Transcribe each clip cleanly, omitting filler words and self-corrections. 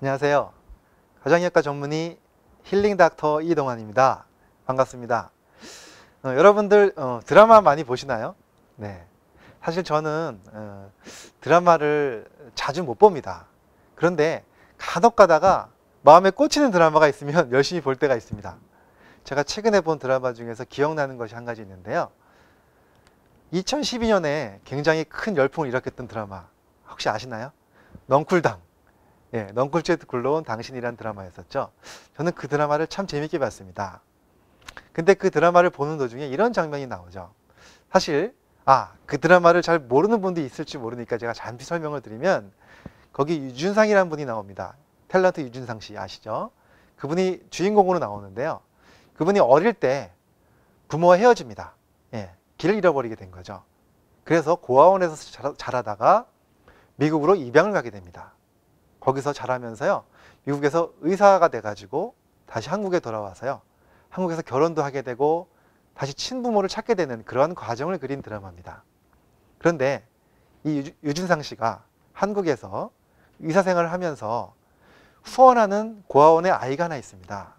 안녕하세요. 가정의학과 전문의 힐링 닥터 이동환입니다. 반갑습니다. 여러분들 드라마 많이 보시나요? 네. 사실 저는 드라마를 자주 못 봅니다. 그런데 간혹 가다가 마음에 꽂히는 드라마가 있으면 열심히 볼 때가 있습니다. 제가 최근에 본 드라마 중에서 기억나는 것이 한 가지 있는데요. 2012년에 굉장히 큰 열풍을 일으켰던 드라마 혹시 아시나요? 넝쿨당. 예, 넝쿨즈에 굴러온 당신이란 드라마였었죠. 저는 그 드라마를 참 재밌게 봤습니다. 근데 그 드라마를 보는 도중에 이런 장면이 나오죠. 사실 그 드라마를 잘 모르는 분도 있을지 모르니까 제가 잠시 설명을 드리면, 거기 유준상이라는 분이 나옵니다. 탤런트 유준상 씨 아시죠? 그분이 주인공으로 나오는데요. 그분이 어릴 때 부모와 헤어집니다. 예, 길을 잃어버리게 된 거죠. 그래서 고아원에서 자라다가 미국으로 입양을 가게 됩니다. 거기서 자라면서요, 미국에서 의사가 돼가지고 다시 한국에 돌아와서요, 한국에서 결혼도 하게 되고 다시 친부모를 찾게 되는 그런 과정을 그린 드라마입니다. 그런데 이 유준상 씨가 한국에서 의사 생활을 하면서 후원하는 고아원에 아이가 하나 있습니다.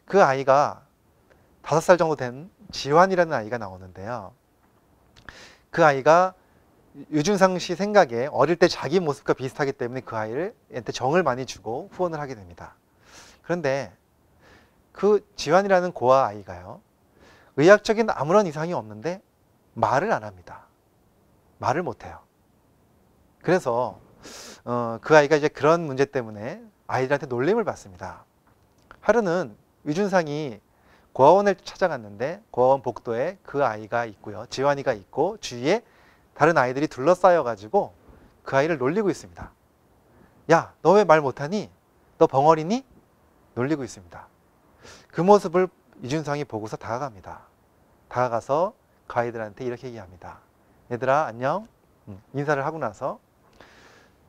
그 아이가 5살 정도 된 지환이라는 아이가 나오는데요. 그 아이가 유준상 씨 생각에 어릴 때 자기 모습과 비슷하기 때문에 그 아이한테 정을 많이 주고 후원을 하게 됩니다. 그런데 그 지환이라는 고아 아이가요, 의학적인 아무런 이상이 없는데 말을 안 합니다. 말을 못해요. 그래서 그 아이가 이제 그런 문제 때문에 아이들한테 놀림을 받습니다. 하루는 유준상이 고아원을 찾아갔는데 고아원 복도에 그 아이가 있고요, 지환이가 있고 주위에 다른 아이들이 둘러싸여 가지고 그 아이를 놀리고 있습니다. 야, 너 왜 말 못하니? 너 벙어리니? 놀리고 있습니다. 그 모습을 유준상이 보고서 다가갑니다. 다가가서 그 아이들한테 이렇게 얘기합니다. 얘들아 안녕. 인사를 하고 나서,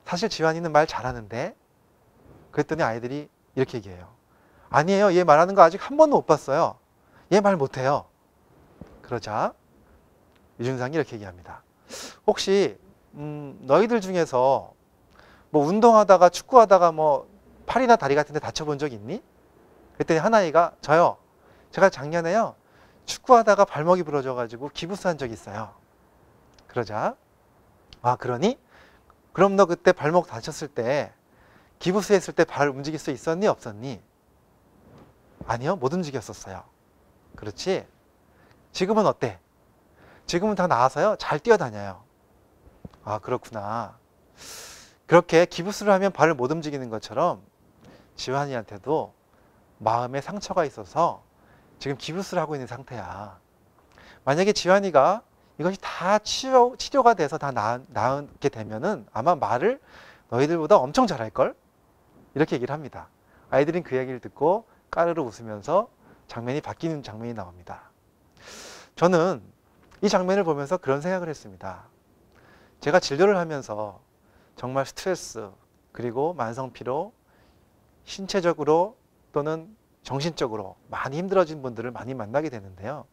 사실 지환이는 말 잘하는데, 그랬더니 아이들이 이렇게 얘기해요. 아니에요, 얘 말하는 거 아직 한 번도 못 봤어요. 얘 말 못해요. 그러자 유준상이 이렇게 얘기합니다. 혹시 너희들 중에서 뭐 운동하다가 축구하다가 뭐 팔이나 다리 같은 데 다쳐본 적 있니? 그랬더니 한 아이가, 저요, 제가 작년에요 축구하다가 발목이 부러져 가지고 기부스한 적이 있어요. 그러자, 그러니? 그럼 너 그때 발목 다쳤을 때 기부스 했을 때 발 움직일 수 있었니 없었니? 아니요, 못 움직였었어요. 그렇지? 지금은 어때? 지금은 다 나아서요, 잘 뛰어다녀요. 그렇구나. 그렇게 기부스를 하면 발을 못 움직이는 것처럼 지환이한테도 마음에 상처가 있어서 지금 기부스를 하고 있는 상태야. 만약에 지환이가 이것이 다 치료가 돼서 다 나게 되면은 아마 말을 너희들보다 엄청 잘할걸? 이렇게 얘기를 합니다. 아이들은 그 얘기를 듣고 까르르 웃으면서 장면이 바뀌는 장면이 나옵니다. 저는 이 장면을 보면서 그런 생각을 했습니다. 제가 진료를 하면서 정말 스트레스, 그리고 만성피로, 신체적으로 또는 정신적으로 많이 힘들어진 분들을 많이 만나게 되는데요.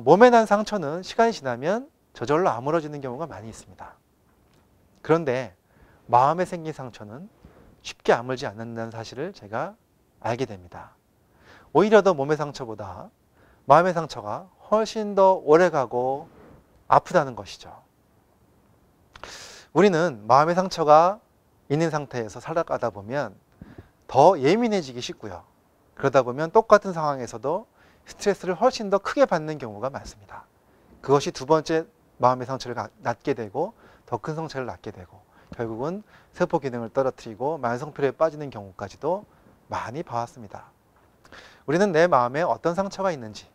몸에 난 상처는 시간이 지나면 저절로 아물어지는 경우가 많이 있습니다. 그런데 마음에 생긴 상처는 쉽게 아물지 않는다는 사실을 제가 알게 됩니다. 오히려 더 몸의 상처보다 마음의 상처가 훨씬 더 오래가고 아프다는 것이죠. 우리는 마음의 상처가 있는 상태에서 살아가다 보면 더 예민해지기 쉽고요. 그러다 보면 똑같은 상황에서도 스트레스를 훨씬 더 크게 받는 경우가 많습니다. 그것이 두 번째 마음의 상처를 낳게 되고 더 큰 상처를 낳게 되고 결국은 세포 기능을 떨어뜨리고 만성피로에 빠지는 경우까지도 많이 봐왔습니다. 우리는 내 마음에 어떤 상처가 있는지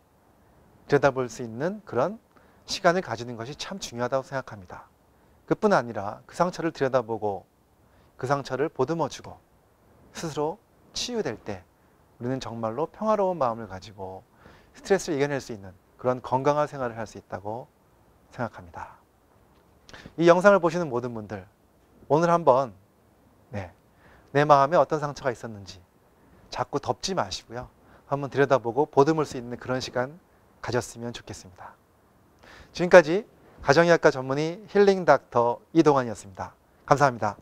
들여다볼 수 있는 그런 시간을 가지는 것이 참 중요하다고 생각합니다. 그뿐 아니라 그 상처를 들여다보고 그 상처를 보듬어주고 스스로 치유될 때 우리는 정말로 평화로운 마음을 가지고 스트레스를 이겨낼 수 있는 그런 건강한 생활을 할 수 있다고 생각합니다. 이 영상을 보시는 모든 분들, 오늘 한번 내 마음에 어떤 상처가 있었는지 자꾸 덮지 마시고요, 한번 들여다보고 보듬을 수 있는 그런 시간 가졌으면 좋겠습니다. 지금까지 가정의학과 전문의 힐링 닥터 이동환이었습니다. 감사합니다.